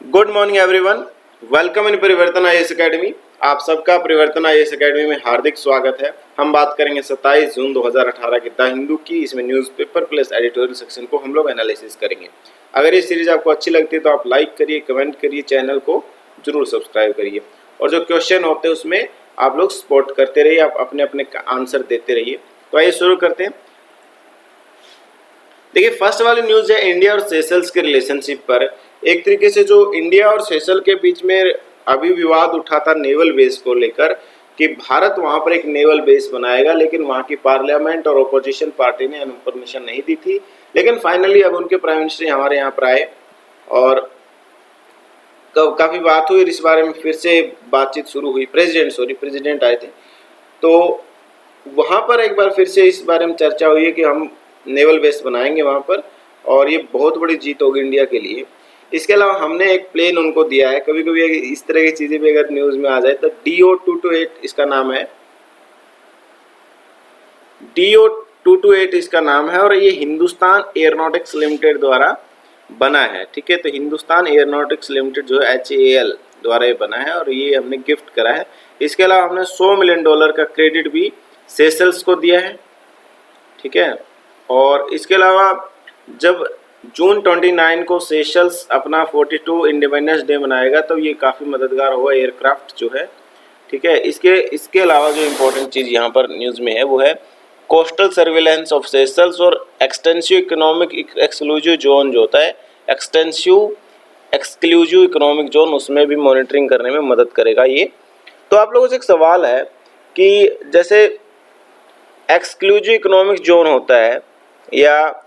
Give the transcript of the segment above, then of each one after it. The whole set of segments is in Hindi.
Good morning everyone, welcome in परिवर्तन आईएएस एकेडमी। आप सबका परिवर्तन आईएएस एकेडमी में हार्दिक स्वागत है। हम बात करेंगे 27 जून 2018 के द हिंदू की। इसमें न्यूज़पेपर प्लस एडिटोरियल सेक्शन को हम लोग एनालिसिस करेंगे। अगर ये सीरीज आपको अच्छी लगती है तो आप लाइक करिए, कमेंट करिए, चैनल को जरूर सब्सक्राइब करिए और जो क्वेश्चन होते हैं उसमें आप लोग सपोर्ट करते रहिए, आप अपने अपने आंसर देते रहिए। तो आइए शुरू करते हैं। देखिए, फर्स्ट वाली न्यूज़ है इंडिया और सेशल्स के रिलेशनशिप पर। एक तरीके से जो इंडिया और सेशल के बीच में अभी विवाद उठा था नेवल बेस को लेकर कि भारत वहां पर एक नेवल बेस बनाएगा, लेकिन वहां की पार्लियामेंट और ओपोजिशन पार्टी ने परमिशन नहीं दी थी। लेकिन फाइनली अब उनके प्राइम मिनिस्टर हमारे यहाँ पर आए और काफ़ी बात हुई इस बारे में, फिर से बातचीत शुरू हुई। प्रेसिडेंट आए थे तो वहाँ पर एक बार फिर से इस बारे में चर्चा हुई है कि हम नेवल बेस बनाएंगे वहाँ पर और ये बहुत बड़ी जीत होगी इंडिया के लिए। इसके अलावा हमने एक प्लेन उनको दिया है। कभी कभी इस तरह की चीज़ें भी अगर न्यूज़ में आ जाए तो DO-228 इसका नाम है, DO-228 इसका नाम है और ये हिंदुस्तान एयरोनॉटिक्स लिमिटेड द्वारा बना है। ठीक है, तो हिंदुस्तान एयरोनॉटिक्स लिमिटेड जो है HAL द्वारा ये बना है और ये हमने गिफ्ट करा है। इसके अलावा हमने $100 मिलियन का क्रेडिट भी सेशल्स को दिया है। ठीक है, और इसके अलावा जब जून 29 को सेशल्स अपना 42 इंडिपेंडेंस डे मनाएगा तो ये काफ़ी मददगार होगा एयरक्राफ्ट जो है। ठीक है, इसके अलावा जो इम्पोर्टेंट चीज़ यहाँ पर न्यूज़ में है वो है कोस्टल सर्विलेंस ऑफ सेशल्स और एक्सटेंसिव इकोनॉमिक एक्सक्लूसिव जोन जो होता है, एक्सक्लूसिव इकोनॉमिक जोन, उसमें भी मॉनिटरिंग करने में मदद करेगा ये। तो आप लोगों से एक सवाल है कि जैसे एक्सक्लूसिव इकोनॉमिक जोन होता है या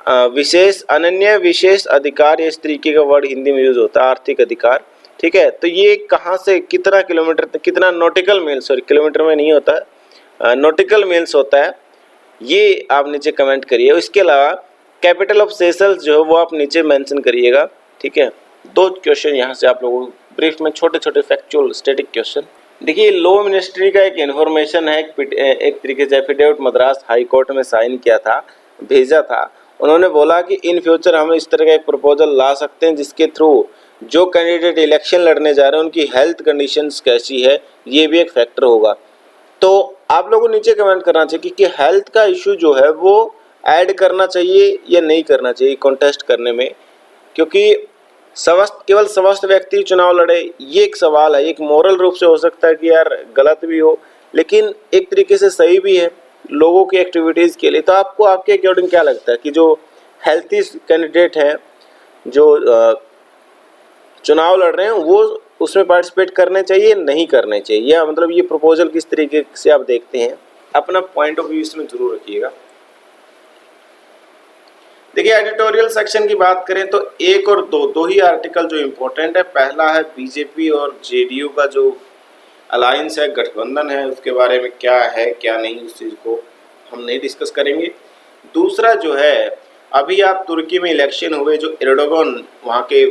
अनन्य विशेष अधिकार, इस तरीके का वर्ड हिंदी में यूज होता है, आर्थिक अधिकार। ठीक है, तो ये कहाँ से कितना किलोमीटर, कितना नॉटिकल मील, सॉरी किलोमीटर में नहीं होता है, नॉटिकल मील्स होता है, ये आप नीचे कमेंट करिए। इसके अलावा कैपिटल ऑफ सेशल्स जो है वो आप नीचे मेंशन करिएगा। ठीक है, 2 क्वेश्चन यहाँ से आप लोगों को ब्रीफ में, छोटे छोटे फैक्चुअल स्टैटिक क्वेश्चन। देखिए, लॉ मिनिस्ट्री का एक इन्फॉर्मेशन है, एक तरीके से एफिडेविट मद्रास हाई कोर्ट में साइन किया था, भेजा था। उन्होंने बोला कि इन फ्यूचर हम इस तरह का एक प्रपोजल ला सकते हैं जिसके थ्रू जो कैंडिडेट इलेक्शन लड़ने जा रहे हैं उनकी हेल्थ कंडीशंस कैसी है, ये भी एक फैक्टर होगा। तो आप लोगों को नीचे कमेंट करना चाहिए कि हेल्थ का इशू जो है वो ऐड करना चाहिए या नहीं करना चाहिए कॉन्टेस्ट करने में, क्योंकि केवल स्वस्थ व्यक्ति चुनाव लड़े, ये एक सवाल है। एक मोरल रूप से हो सकता है कि यार गलत भी हो, लेकिन एक तरीके से सही भी है लोगों की एक्टिविटीज़ के लिए। तो आपको आपके अकॉर्डिंग क्या लगता है कि जो हेल्थी कैंडिडेट हैं जो चुनाव लड़ रहे हैं वो उसमें पार्टिसिपेट करने चाहिए, नहीं करने चाहिए, या मतलब ये प्रपोजल किस तरीके से आप देखते हैं? अपना पॉइंट ऑफ व्यू इसमें जरूर रखिएगा। देखिए, एडिटोरियल सेक्शन की बात करें तो 1 और 2 ही आर्टिकल जो इम्पोर्टेंट है। पहला है बीजेपी और जेडीयू का जो अलायंस है, गठबंधन है, उसके बारे में क्या है क्या नहीं, उस चीज़ को हम नहीं डिस्कस करेंगे। दूसरा जो है, अभी आप तुर्की में इलेक्शन हुए, जो एर्डोगन वहाँ के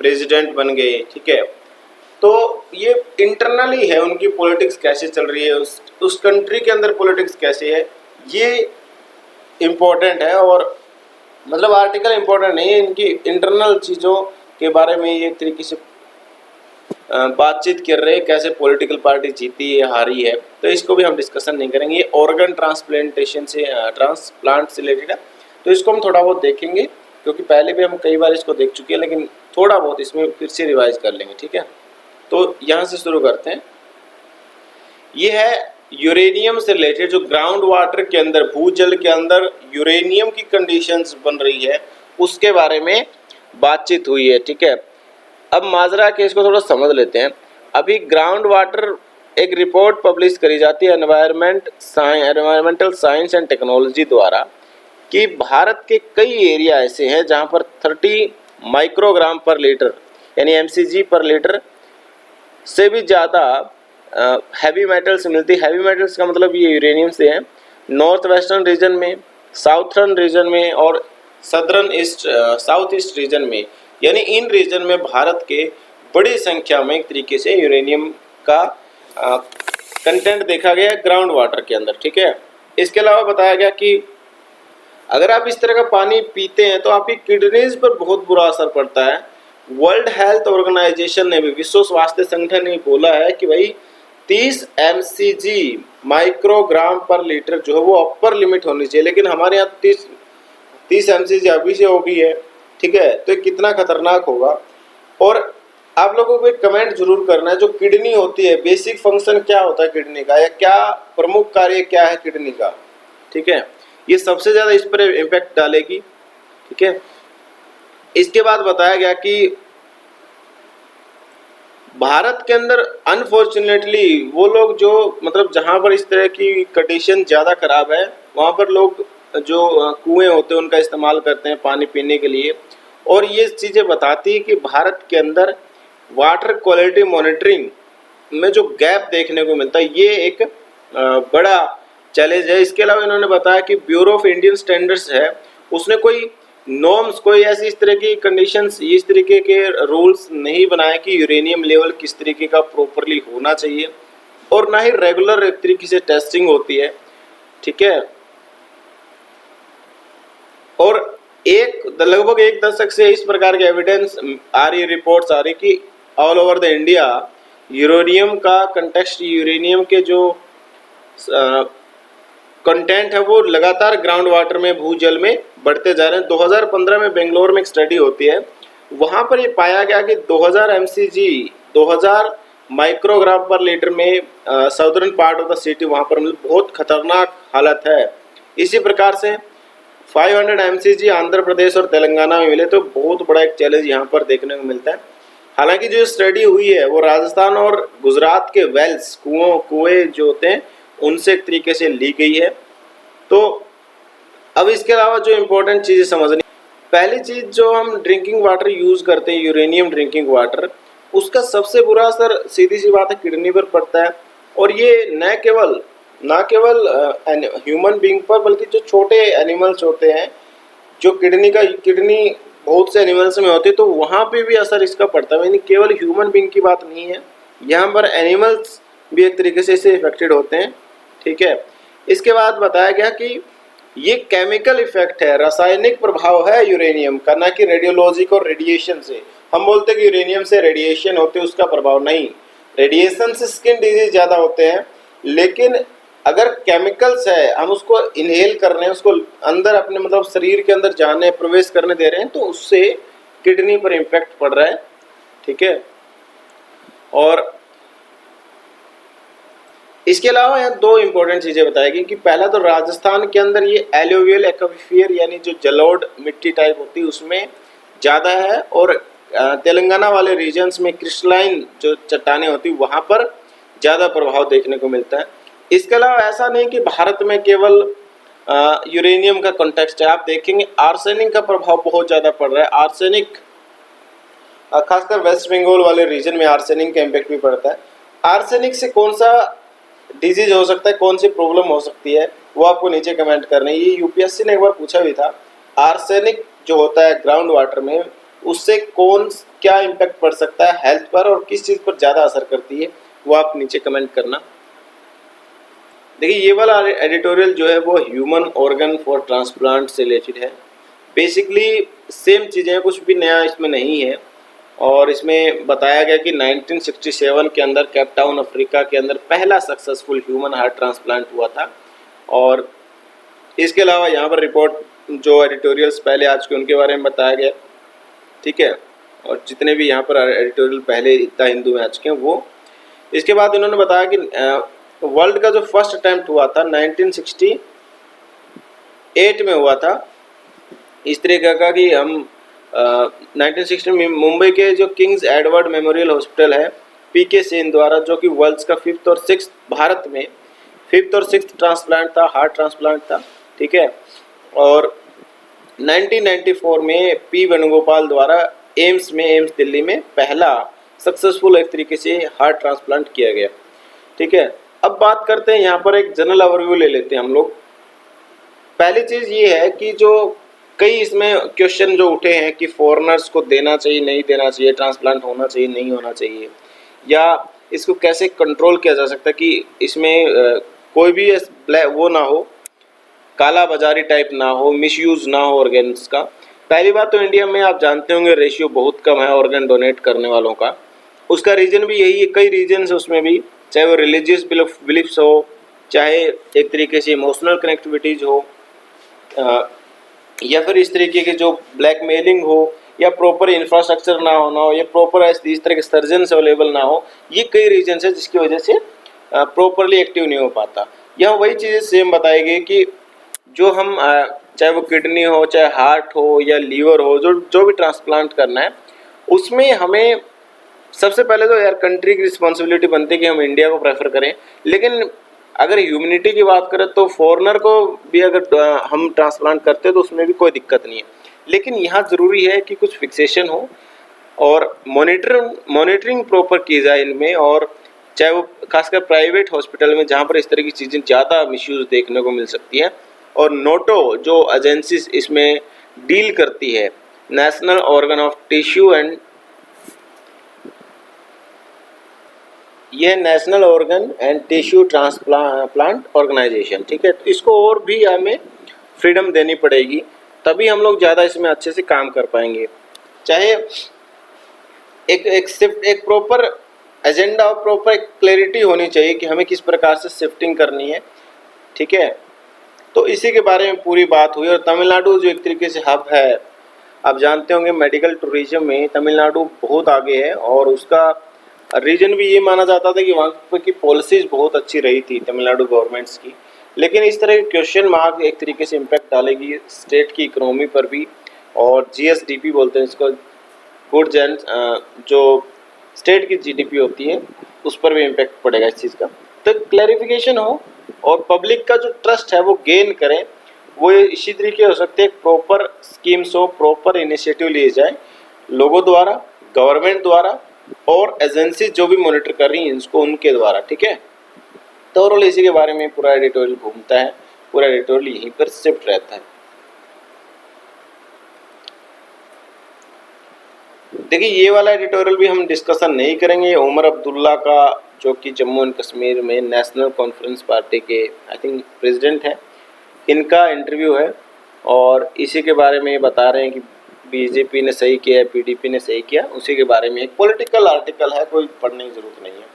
प्रेसिडेंट बन गए। ठीक है, तो ये इंटरनली है, उनकी पॉलिटिक्स कैसे चल रही है, उस कंट्री के अंदर पॉलिटिक्स कैसे है, ये इम्पोर्टेंट है। और मतलब आर्टिकल इम्पोर्टेंट नहीं है, इनकी इंटरनल चीज़ों के बारे में ये एक तरीके से बातचीत कर रहे हैं, कैसे पॉलिटिकल पार्टी जीती है हारी है, तो इसको भी हम डिस्कशन नहीं करेंगे। ये ऑर्गन ट्रांसप्लांटेशन से ट्रांसप्लांट से रिलेटेड है, तो इसको हम थोड़ा बहुत देखेंगे क्योंकि पहले भी हम कई बार इसको देख चुके हैं, लेकिन थोड़ा बहुत इसमें फिर से रिवाइज कर लेंगे। ठीक है, तो यहाँ से शुरू करते हैं। ये है यूरेनियम से रिलेटेड, जो ग्राउंड वाटर के अंदर, भूजल के अंदर यूरेनियम की कंडीशंस बन रही है, उसके बारे में बातचीत हुई है। ठीक है, अब माजरा केस को थोड़ा समझ लेते हैं। अभी ग्राउंड वाटर एक रिपोर्ट पब्लिश करी जाती है एनवायरमेंटल साइंस एंड टेक्नोलॉजी द्वारा कि भारत के कई एरिया ऐसे हैं जहां पर 30 माइक्रोग्राम पर लीटर यानी MCG पर लीटर से भी ज़्यादा हैवी मेटल्स मिलती है। हैवी मेटल्स का मतलब ये यूरेनियम से है। नॉर्थ वेस्टर्न रीजन में, साउथर्न रीजन में और साउथ ईस्ट रीजन में, यानी इन रीजन में भारत के बड़ी संख्या में एक तरीके से यूरेनियम का कंटेंट देखा गया है ग्राउंड वाटर के अंदर। ठीक है, इसके अलावा बताया गया कि अगर आप इस तरह का पानी पीते हैं तो आपकी किडनीज पर बहुत बुरा असर पड़ता है वर्ल्ड हेल्थ ऑर्गेनाइजेशन ने भी, विश्व स्वास्थ्य संगठन ने बोला है कि भाई 30 mcg माइक्रोग्राम पर लीटर जो है वो अपर लिमिट होनी चाहिए, लेकिन हमारे यहाँ 30 mcg अभी से हो गई है। ठीक है, तो ये कितना खतरनाक होगा। और आप लोगों को एक कमेंट जरूर करना है, जो किडनी होती है बेसिक फंक्शन क्या होता है किडनी का, या क्या प्रमुख कार्य क्या है किडनी का। ठीक है, ये सबसे ज्यादा इस पर इम्पैक्ट डालेगी। ठीक है, इसके बाद बताया गया कि भारत के अंदर अनफॉर्चुनेटली वो लोग जो मतलब जहां पर इस तरह की कंडीशन ज़्यादा खराब है, वहां पर लोग जो कुएं होते हैं उनका इस्तेमाल करते हैं पानी पीने के लिए। और ये चीज़ें बताती है कि भारत के अंदर वाटर क्वालिटी मॉनिटरिंग में जो गैप देखने को मिलता है, ये एक बड़ा चैलेंज है। इसके अलावा इन्होंने बताया कि ब्यूरो ऑफ इंडियन स्टैंडर्ड्स है, उसने कोई नॉर्म्स, कोई ऐसी इस तरह की कंडीशंस, इस तरीके के रूल्स नहीं बनाए कि यूरेनियम लेवल किस तरीके का प्रॉपरली होना चाहिए, और ना ही रेगुलर एक तरीके से टेस्टिंग होती है। ठीक है, और लगभग एक दशक से इस प्रकार के एविडेंस आ रही, रिपोर्ट्स आ रही कि all over the India uranium का कंटेक्स्ट, यूरेनियम के जो कंटेंट है वो लगातार ग्राउंड वाटर में, भूजल में बढ़ते जा रहे हैं। 2015 में बेंगलोर में एक स्टडी होती है, वहां पर ये पाया गया कि 2000 mcg 2000 माइक्रोग्राम पर लीटर में southern part of the city, वहां पर मतलब बहुत खतरनाक हालत है। इसी प्रकार से 500 mcg आंध्र प्रदेश और तेलंगाना में मिले, तो बहुत बड़ा एक चैलेंज यहाँ पर देखने को मिलता है। हालांकि जो स्टडी हुई है वो राजस्थान और गुजरात के वेल्स, कुएं जो होते हैं उनसे एक तरीके से ली गई है। तो अब इसके अलावा जो इम्पोर्टेंट चीज़ें समझनी, पहली चीज़ जो हम ड्रिंकिंग वाटर यूज़ करते हैं, यूरेनियम ड्रिंकिंग वाटर, उसका सबसे बुरा असर सीधी सी बात है किडनी पर पड़ता है। और ये ना केवल ह्यूमन बींग पर, बल्कि जो छोटे एनिमल्स होते हैं, जो किडनी बहुत से एनिमल्स में होती है, तो वहाँ पे भी असर इसका पड़ता है। यानी केवल ह्यूमन बींग की बात नहीं है, यहाँ पर एनिमल्स भी एक तरीके से इससे इफेक्टेड होते हैं। ठीक है, इसके बाद बताया गया कि ये केमिकल इफेक्ट है, रासायनिक प्रभाव है यूरेनियम का, ना कि रेडियोलॉजिक और रेडिएशन से। हम बोलते हैं कि यूरेनियम से रेडिएशन होते हैं, उसका प्रभाव नहीं। रेडिएशन से स्किन डिजीज ज़्यादा होते हैं, लेकिन अगर केमिकल्स है, हम उसको इनहेल कर रहे हैं, उसको अंदर अपने मतलब शरीर के अंदर जाने, प्रवेश करने दे रहे हैं, तो उससे किडनी पर इम्पैक्ट पड़ रहा है। ठीक है, और इसके अलावा यहाँ दो इम्पोर्टेंट चीज़ें बताएगी कि पहला तो राजस्थान के अंदर ये एलोवियल एक्विफियर यानी जो जलोढ़ मिट्टी टाइप होती है उसमें ज़्यादा है, और तेलंगाना वाले रीजन्स में क्रिस्टलाइन जो चट्टानें होती है वहाँ पर ज़्यादा प्रभाव देखने को मिलता है। इसके अलावा ऐसा नहीं कि भारत में केवल यूरेनियम का कॉन्टेक्स्ट है, आप देखेंगे आर्सेनिक का प्रभाव बहुत ज़्यादा पड़ रहा है। आर्सेनिक खासकर वेस्ट बंगाल वाले रीजन में आर्सेनिक का इम्पैक्ट भी पड़ता है। आर्सेनिक से कौन सा डिजीज हो सकता है, कौन सी प्रॉब्लम हो सकती है, वो आपको नीचे कमेंट करना है। ये यूपीएससी ने एक बार पूछा भी था, आर्सेनिक जो होता है ग्राउंड वाटर में, उससे क्या इम्पैक्ट पड़ सकता है हेल्थ पर और किस चीज़ पर ज़्यादा असर करती है, वो आप नीचे कमेंट करना। देखिए ये वाला एडिटोरियल जो है वो ह्यूमन ऑर्गन फॉर ट्रांसप्लांट से रिलेटेड है। बेसिकली सेम चीज़ें, कुछ भी नया इसमें नहीं है। और इसमें बताया गया कि 1967 के अंदर केपटाउन अफ्रीका के अंदर पहला सक्सेसफुल ह्यूमन हार्ट ट्रांसप्लांट हुआ था। और इसके अलावा यहाँ पर रिपोर्ट जो एडिटोरियल्स पहले आ चुके उनके बारे में बताया गया। ठीक है, और जितने भी यहाँ पर एडिटोरियल पहले द हिंदू में आ चुके हैं वो। इसके बाद इन्होंने बताया कि वर्ल्ड का जो फर्स्ट अटैम्प्ट हुआ था 1968 में हुआ था इस तरीके का कि हम 1960 में मुंबई के जो किंग्स एडवर्ड मेमोरियल हॉस्पिटल है पीके सेन द्वारा, जो कि वर्ल्ड का 5th और 6th भारत में 5th और 6th ट्रांसप्लांट था, हार्ट ट्रांसप्लांट था। ठीक है, और 1994 में पी वेणुगोपाल द्वारा एम्स दिल्ली में पहला सक्सेसफुल एक तरीके से हार्ट ट्रांसप्लांट किया गया। ठीक है, अब बात करते हैं यहाँ पर एक जनरल ओवरव्यू ले लेते हैं हम लोग। पहली चीज़ ये है कि जो कई इसमें क्वेश्चन जो उठे हैं कि फॉरेनर्स को देना चाहिए नहीं देना चाहिए, ट्रांसप्लांट होना चाहिए नहीं होना चाहिए, या इसको कैसे कंट्रोल किया जा सकता है कि इसमें कोई भी वो ना हो, काला बाजारी टाइप ना हो, मिसयूज़ ना हो ऑर्गेन्स का। पहली बात तो इंडिया में आप जानते होंगे रेशियो बहुत कम है ऑर्गन डोनेट करने वालों का। उसका रीज़न भी यही है, कई रीजन्स उसमें भी, चाहे वो रिलीजियस बिलीफ्स हो, चाहे एक तरीके से इमोशनल कनेक्टिविटीज हो, या फिर इस तरीके के जो ब्लैकमेलिंग हो, या प्रॉपर इंफ्रास्ट्रक्चर ना होना हो, या प्रॉपर इस तरह के सर्जन्स अवेलेबल ना हो। ये कई रीजन्स है जिसकी वजह से प्रॉपरली एक्टिव नहीं हो पाता। यहाँ वही चीज़ें सेम बताई गई कि जो हम चाहे वो किडनी हो, चाहे हार्ट हो या लीवर हो, जो जो भी ट्रांसप्लांट करना है, उसमें हमें सबसे पहले तो यार कंट्री की रिस्पॉन्सिबिलिटी बनती है कि हम इंडिया को प्रेफर करें। लेकिन अगर ह्यूमनिटी की बात करें तो फॉरेनर को भी अगर हम ट्रांसप्लांट करते हैं तो उसमें भी कोई दिक्कत नहीं है। लेकिन यहाँ ज़रूरी है कि कुछ फिक्सेशन हो और मॉनिटरिंग प्रॉपर की जाए इनमें, और चाहे वो खासकर प्राइवेट हॉस्पिटल में जहाँ पर इस तरह की चीज़ें ज़्यादा मिसयूज़ देखने को मिल सकती हैं। और नोटो जो एजेंसी इसमें डील करती है, national organ of tissue and, यह national organ and tissue transplant organisation, ठीक है। तो इसको और भी हमें फ्रीडम देनी पड़ेगी, तभी हम लोग ज़्यादा इसमें अच्छे से काम कर पाएंगे। चाहे एक प्रॉपर एजेंडा और प्रॉपर एक क्लैरिटी होनी चाहिए कि हमें किस प्रकार से शिफ्टिंग करनी है, ठीक है। तो इसी के बारे में पूरी बात हुई। और तमिलनाडु जो एक तरीके से हब है, आप जानते होंगे मेडिकल टूरिज्म में तमिलनाडु बहुत आगे है, और उसका रीजन भी ये माना जाता था कि वहाँ की पॉलिसीज़ बहुत अच्छी रही थी तमिलनाडु गवर्नमेंट्स की। लेकिन इस तरह के क्वेश्चन मार्क एक तरीके से इम्पैक्ट डालेगी स्टेट की इकोनॉमी पर भी, और जीएसडीपी बोलते हैं इसको, गुड्स एंड जो स्टेट की जीडीपी होती है उस पर भी इम्पैक्ट पड़ेगा इस चीज़ का। तो क्लैरिफिकेशन हो और पब्लिक का जो ट्रस्ट है वो गेन करें, वो इसी तरीके हो सकते हैं। प्रॉपर स्कीम्स हो, प्रॉपर इनिशिएटिव लिए जाए लोगों द्वारा, गवर्नमेंट द्वारा, और एजेंसी जो भी मॉनिटर कर रही हैं इसको उनके द्वारा, ठीक है। तो ओवरऑल इसी के बारे में पूरा एडिटोरियल घूमता है, पूरा एडिटोरियल यहीं पर शिफ्ट रहता है। देखिए ये वाला एडिटोरियल भी हम डिस्कशन नहीं करेंगे। उमर अब्दुल्ला का, जो कि जम्मू एंड कश्मीर में नेशनल कॉन्फ्रेंस पार्टी के आई थिंक प्रेसिडेंट हैं, इनका इंटरव्यू है, और इसी के बारे में बता रहे हैं कि बीजेपी ने सही किया है, पीडीपी ने सही किया। उसी के बारे में एक पॉलिटिकल आर्टिकल है, कोई पढ़ने की जरूरत नहीं है।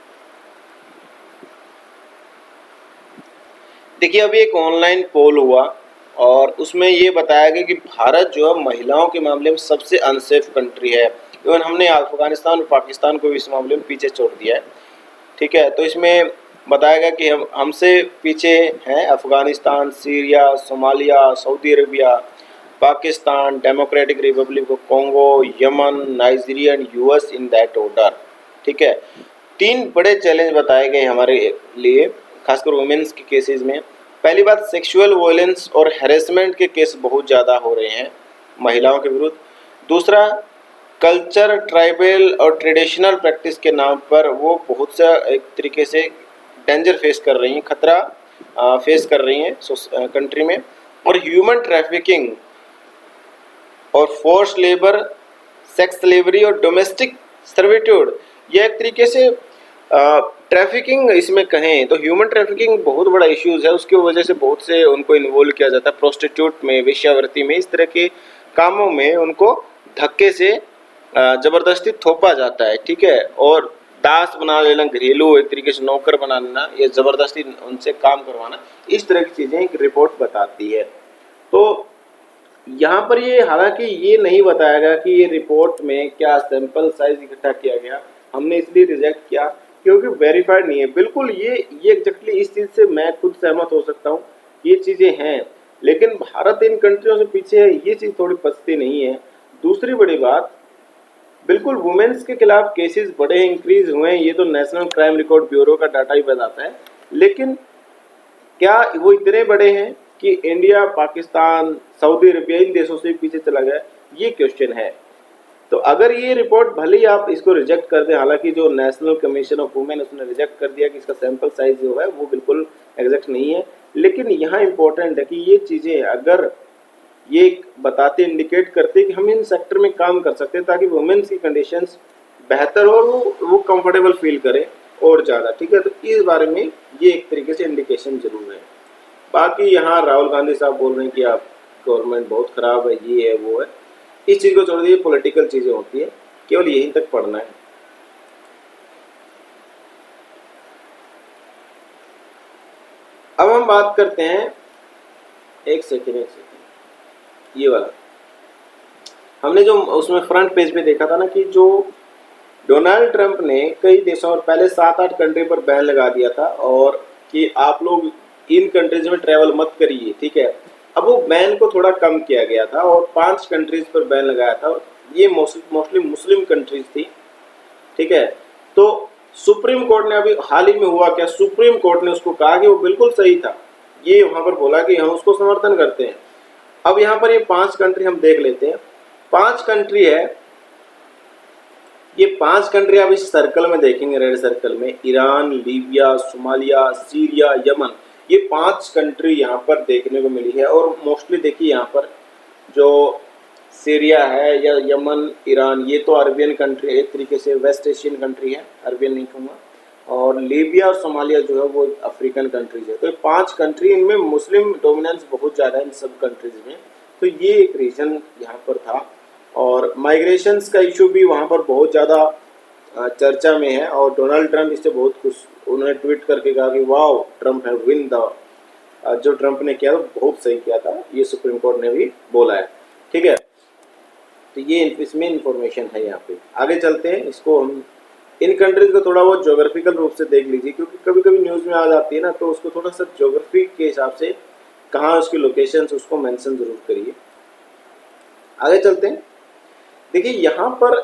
देखिए अभी एक ऑनलाइन पोल हुआ और उसमें ये बताया गया कि भारत जो है महिलाओं के मामले में सबसे अनसेफ कंट्री है। इवन हमने अफगानिस्तान और पाकिस्तान को भी इस मामले में पीछे छोड़ दिया है, ठीक है। तो इसमें बताया गया कि हमसे पीछे हैं Afghanistan, Syria, Somalia, Saudi Arabia, Pakistan, democratic Republic of Congo, Yemen, Nigeria and US in that order, ठीक है। 3 बड़े चैलेंज बताए गए हमारे लिए, खासकर वुमेन्स के केसेस में। पहली बात, सेक्सुअल वायलेंस और हैरेसमेंट के केस बहुत ज़्यादा हो रहे हैं महिलाओं के विरुद्ध। दूसरा, कल्चर, ट्राइबल और ट्रेडिशनल प्रैक्टिस के नाम पर वो बहुत सा एक तरीके से डेंजर फेस कर रही हैं, खतरा फेस कर रही हैं कंट्री में। और ह्यूमन ट्रैफिकिंग और फोर्स लेबर, सेक्स स्लेवरी और डोमेस्टिक सर्विट्यूड, यह एक तरीके से ट्रैफिकिंग इसमें कहें तो ह्यूमन ट्रैफिकिंग बहुत बड़ा इश्यूज़ है। उसकी वजह से बहुत से उनको इन्वॉल्व किया जाता है प्रोस्टिट्यूट में, वेश्यावृत्ति में, इस तरह के कामों में उनको धक्के से ज़बरदस्ती थोपा जाता है, ठीक है। और दास बना लेना, घरेलू एक तरीके से नौकर बना लेना, ये ज़बरदस्ती उनसे काम करवाना, इस तरह की चीज़ें एक रिपोर्ट बताती है। तो यहाँ पर ये, हालांकि ये नहीं बताया गया कि ये रिपोर्ट में क्या सैंपल साइज इकट्ठा किया गया, हमने इसलिए रिजेक्ट किया क्योंकि वेरीफाइड नहीं है बिल्कुल। ये एग्जैक्टली इस चीज़ से मैं खुद सहमत हो सकता हूँ, ये चीज़ें हैं, लेकिन भारत इन कंट्रियों से पीछे है, ये चीज़ थोड़ी पछती नहीं है। दूसरी बड़ी बात, बिल्कुल वुमेन्स के खिलाफ केसेस बड़े इंक्रीज हुए हैं, ये तो नेशनल क्राइम रिकॉर्ड ब्यूरो का डाटा ही बताता है। लेकिन क्या वो इतने बड़े हैं कि इंडिया, पाकिस्तान, सऊदी अरबिया इन देशों से पीछे चला गया, ये क्वेश्चन है। तो अगर ये रिपोर्ट भले ही आप इसको रिजेक्ट कर दें, हालांकि जो नेशनल कमीशन ऑफ वुमेन उसने रिजेक्ट कर दिया कि इसका सैंपल साइज जो है वो बिल्कुल एग्जैक्ट नहीं है, लेकिन यहाँ इंपॉर्टेंट है कि ये चीज़ें अगर ये बताते, इंडिकेट करते कि हम इन सेक्टर में काम कर सकते हैं ताकि वुमेन्स की कंडीशंस बेहतर हो और वो कंफर्टेबल फील करें और ज़्यादा, ठीक है। तो इस बारे में ये एक तरीके से इंडिकेशन जरूर है। बाकी यहाँ राहुल गांधी साहब बोल रहे हैं कि आप गवर्नमेंट बहुत ख़राब है, ये है वो है। इस चीज को छोड़ दीजिए, पॉलिटिकल चीजें होती है, केवल यहीं तक पढ़ना है। अब हम बात करते हैं, एक सेकेंड, ये वाला हमने जो उसमें फ्रंट पेज पे देखा था ना कि जो डोनाल्ड ट्रंप ने कई देशों और पहले 7-8 कंट्री पर बैन लगा दिया था और कि आप लोग इन कंट्रीज में ट्रेवल मत करिए, ठीक है। अब वो बैन को थोड़ा कम किया गया था और 5 कंट्रीज पर बैन लगाया था और ये मोस्टली मुस्लिम कंट्रीज थी, ठीक है। तो सुप्रीम कोर्ट ने अभी हाल ही में हुआ क्या, सुप्रीम कोर्ट ने उसको कहा कि वो बिल्कुल सही था, ये वहां पर बोला कि हम उसको समर्थन करते हैं। अब यहाँ पर ये 5 कंट्री हम देख लेते हैं। 5 कंट्री है, ये 5 कंट्री आप इस सर्कल में देखेंगे, रेड सर्कल में, Iran, Libya, Somalia, Syria, Yemen, ये 5 कंट्री यहाँ पर देखने को मिली है। और मोस्टली देखिए यहाँ पर जो सीरिया है या यमन, ईरान, ये तो अरबियन कंट्री, एक तरीके से वेस्ट एशियन कंट्री है, अरबियन नहीं कहूँगा। और लीबिया और सोमालिया जो है वो अफ्रीकन कंट्रीज है। तो ये 5 कंट्री, इनमें मुस्लिम डोमिनेंस बहुत ज़्यादा है इन सब कंट्रीज में, तो ये एक रीज़न यहाँ पर था। और माइग्रेशंस का इशू भी वहाँ पर बहुत ज़्यादा चर्चा में है और डोनाल्ड ट्रंप इससे बहुत खुश, उन्होंने ट्वीट करके कहा कि वाओ ट्रंप है विन द, जो ट्रंप ने किया बहुत सही किया था, ये सुप्रीम कोर्ट ने भी बोला है, ठीक है। तो ये इसमें इंफॉर्मेशन है। यहाँ पे आगे चलते हैं, इसको हम इन कंट्रीज को थोड़ा बहुत ज्योग्राफिकल रूप से देख लीजिए, क्योंकि कभी कभी न्यूज़ में आ जाती है ना, तो उसको थोड़ा सा ज्योग्राफी के हिसाब से कहाँ उसकी लोकेशन उसको मेंशन जरूर करिए। आगे चलते हैं, देखिए यहाँ पर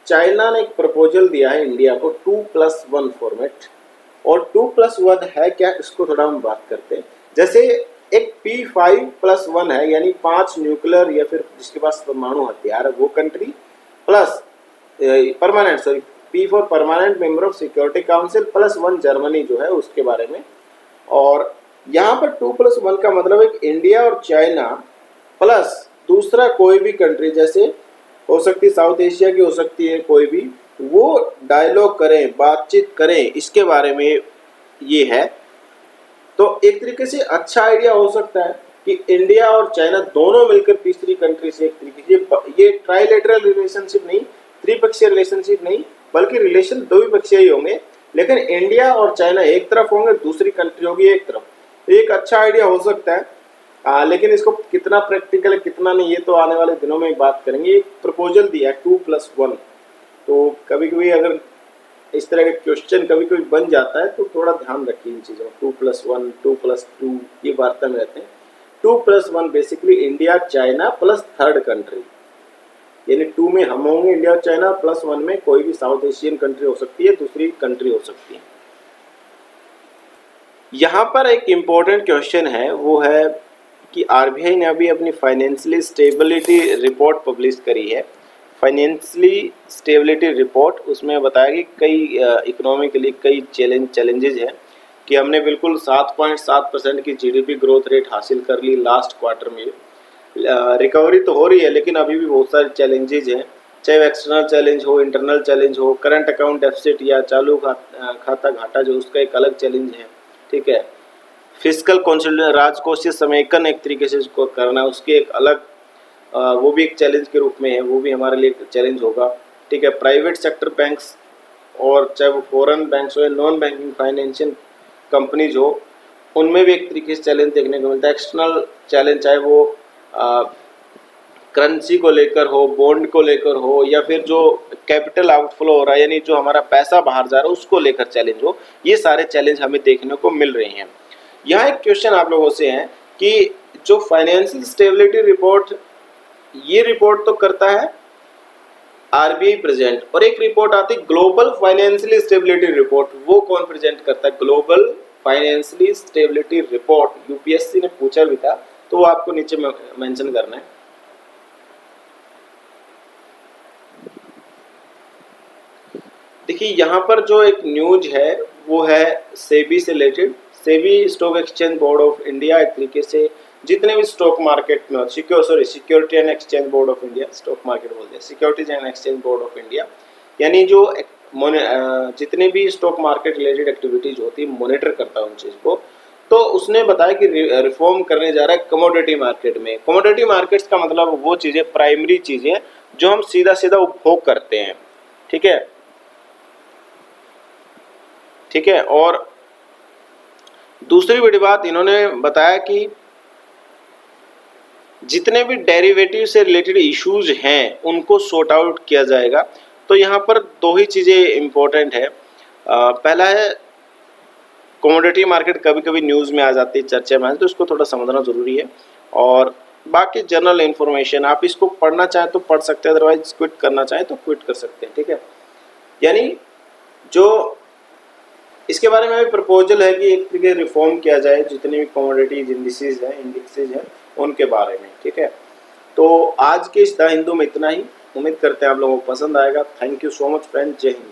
चाइना ने एक प्रपोजल दिया है इंडिया को 2+1 फॉर्मेट, और 2+1 है क्या, इसको थोड़ा हम बात करते हैं। जैसे एक P5+1 है, यानी 5 न्यूक्लियर या फिर जिसके पास परमाणु हथियार है वो country, plus permanent, sorry, P4 permanent member of security council, +1 Germany जो है उसके बारे में। और यहाँ पर 2+1 का मतलब एक इंडिया और चाइना प्लस दूसरा कोई भी कंट्री, जैसे हो सकती है साउथ एशिया की, हो सकती है कोई भी, वो डायलॉग करें, बातचीत करें, इसके बारे में ये है। तो एक तरीके से अच्छा आइडिया हो सकता है कि इंडिया और चाइना दोनों मिलकर तीसरी कंट्री से एक तरीके से, ये ट्राइलेटरल रिलेशनशिप नहीं, त्रिपक्षीय रिलेशनशिप नहीं, बल्कि रिलेशन द्विपक्षीय ही होंगे, लेकिन इंडिया और चाइना एक तरफ होंगे, दूसरी कंट्री होगी एक तरफ। तो एक अच्छा आइडिया हो सकता है, लेकिन इसको कितना प्रैक्टिकल है कितना नहीं, ये तो आने वाले दिनों में बात करेंगे। एक प्रपोजल दिया है 2+1, तो कभी कभी अगर इस तरह का क्वेश्चन कभी कभी बन जाता है तो थोड़ा ध्यान रखिए इन चीज़ों। 2+1, 2+2 ये वार्ता में रहते हैं। 2+1 basically India China plus third country, यानी 2 में हम होंगे इंडिया और चाइना, +1 में कोई भी साउथ एशियन कंट्री हो सकती है, दूसरी कंट्री हो सकती है। यहाँ पर एक इम्पोर्टेंट क्वेश्चन है, वो है कि आरबीआई ने अभी अपनी फाइनेंशियली स्टेबिलिटी रिपोर्ट पब्लिश करी है। फाइनेंशियली स्टेबिलिटी रिपोर्ट, उसमें बताया कि कई इकोनॉमी के लिए कई चैलेंजेज हैं, कि हमने बिल्कुल 7.7% की जीडीपी ग्रोथ रेट हासिल कर ली लास्ट क्वार्टर में। रिकवरी तो हो रही है, लेकिन अभी भी बहुत सारे चैलेंजेज हैं, चाहे एक्सटर्नल चैलेंज हो, इंटरनल चैलेंज हो, करंट अकाउंट डेफिसिट या चालू खाता घाटा जो उसका एक अलग चैलेंज है, ठीक है। फिजिकल कॉन्सोलिडेशन, राजकोषीय समेकन एक तरीके से उसको करना, उसके एक अलग वो भी एक चैलेंज के रूप में है, वो भी हमारे लिए एक चैलेंज होगा, ठीक है। प्राइवेट सेक्टर बैंक्स, और चाहे वो फॉरेन बैंक्स हो या नॉन बैंकिंग फाइनेंशियल कंपनीज हो, उनमें भी एक तरीके से चैलेंज देखने को मिलता है। एक्सटर्नल चैलेंज, चाहे वो करेंसी को लेकर हो, बॉन्ड को लेकर हो, या फिर जो कैपिटल आउटफ्लो हो रहा है, यानी जो हमारा पैसा बाहर जा रहा है उसको लेकर चैलेंज हो, ये सारे चैलेंज हमें देखने को मिल रहे हैं। यहाँ एक क्वेश्चन आप लोगों से है कि जो फाइनेंशियल स्टेबिलिटी रिपोर्ट, ये रिपोर्ट तो करता है आरबीआई प्रेजेंट, और एक रिपोर्ट आती है ग्लोबल फाइनेंशियल स्टेबिलिटी रिपोर्ट, वो कौन प्रेजेंट करता है? Global financial stability report UPSC ने पूछा भी था, तो वो आपको नीचे मेंशन करना है। देखिए यहाँ पर जो एक न्यूज है वो है सेबी से related. SEBI stock exchange board of India, एक तरीके से जितने भी स्टॉक मार्केट में, security and exchange board of India, stock market बोलते हैं, securities and exchange board of India, यानी जो जितने भी स्टॉक मार्केट रिलेटेड एक्टिविटीज होती है, मॉनिटर करता है उन चीज़ को। तो उसने बताया कि रिफॉर्म करने जा रहा है कमोडिटी मार्केट में। कमोडिटी मार्केट्स का मतलब वो चीज़ें, प्राइमरी चीज़ें जो हम सीधा सीधा उपभोग करते हैं, ठीक है, ठीक है। और दूसरी बड़ी बात इन्होंने बताया कि जितने भी डेरिवेटिव से रिलेटेड इश्यूज हैं उनको सॉर्ट आउट किया जाएगा। तो यहाँ पर दो ही चीज़ें इम्पोर्टेंट है। पहला है कमोडिटी मार्केट कभी कभी न्यूज़ में आ जाती है, चर्चा में, तो इसको थोड़ा समझना ज़रूरी है। और बाकी जनरल इन्फॉर्मेशन आप इसको पढ़ना चाहें तो पढ़ सकते हैं, अदरवाइज क्विट करना चाहें तो क्विट कर सकते हैं, ठीक है। यानी जो इसके बारे में भी प्रपोजल है कि एक तरीके रिफॉर्म किया जाए जितनी भी कमोडिटीज इंडिसेज हैं, उनके बारे में, ठीक है। तो आज के इस द हिंदू में इतना ही। उम्मीद करते हैं आप लोगों को पसंद आएगा। Thank you so much friend. जय हिंद।